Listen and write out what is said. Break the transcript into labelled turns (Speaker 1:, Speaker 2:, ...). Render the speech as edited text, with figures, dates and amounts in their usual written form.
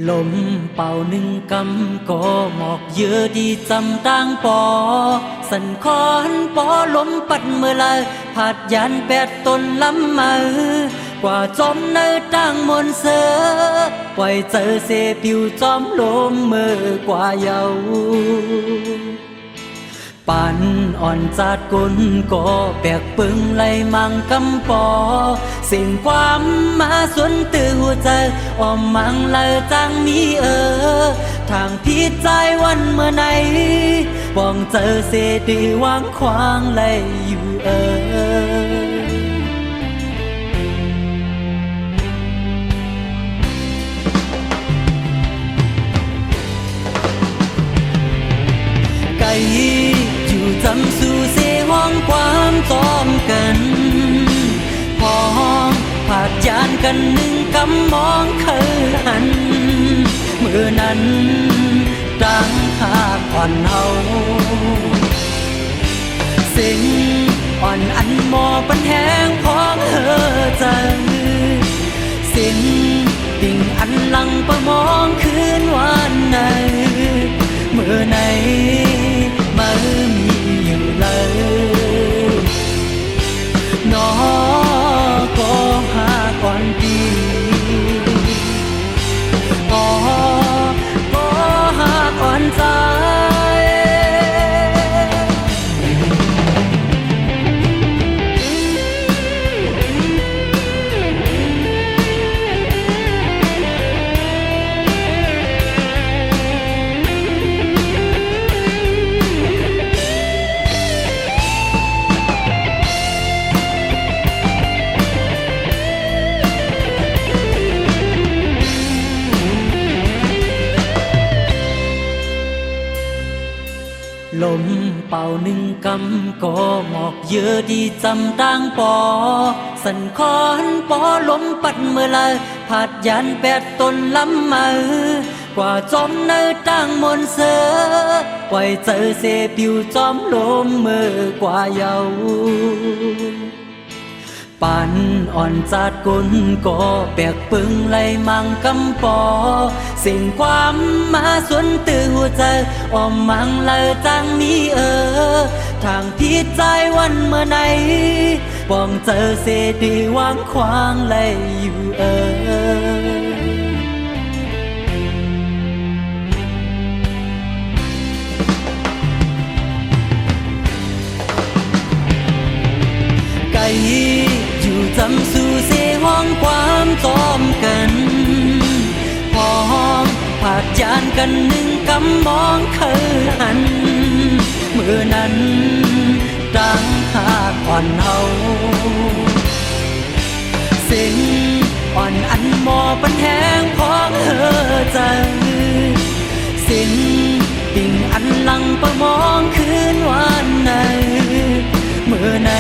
Speaker 1: ลมเป่าหนึ่งกำก็หมอกเยอะดีจำต่างปอสันคอนปอลมปัดเมื่อไรผาดยันแปดตนลำมือกว่าจอมเนื้อตั้งมนเสือปล่อยเจอเสปิวจอมลมเมื่อกว่าเยาปันอ่อนจัดกุนก็แปกปึงไหลมังกำปอสิ่งความมาสวนตื่หัวใจอ้อมมังเลยจังมีทางพิดใจวันเมื่อไหนป้องเจอเสดีวางควางไหลอยู่ไกลอยู่จำสู่เสห้องความจอมกันพองผาดยานกันหนึ่งกำมองเคยหันเมื่อนั้นดังหากอ่อนเฮาสิ่งอ่อนอันหมอปันแห้งพองเฮอใจสิ่งติ่งอันลังประมองคืนวันไหนเมื่อไหนมามีอยู่เลยนอก็หาก่อนดีอ๋อก็หาก่อนใจลมเป่าหนึ่งกำก็หมอกเยอะดีจำต่างปอสันคอนปอลมปัดเมื่อไรผาดยันแปดตนลำมือกว่าจอมเนื้อตั้งมนเสือปล่อยเจอเสปิวจอมลมเมื่อกว่าเยาปันอ่อนจัดกุนก็แปกปึงไหลมังกำปอสิ่งความมาสวนตื่หัวใจอ้อมมังเลยจังมีทางพิดใจวันเมื่อไหนป้องเจอเสดีวางควางไหลอยู่ไกลอยู่จำสู่เสห้องความจอมกันพองผาดยานกันหนึ่งกำมองเคยหันเมื่อนั้นดังหากอ่อนเฮาสิ่งอ่อนอันหมอปันแห้งพองเฮอใจสิ่งติ่งอันลังประมองคืนวันไหนเมื่อไหน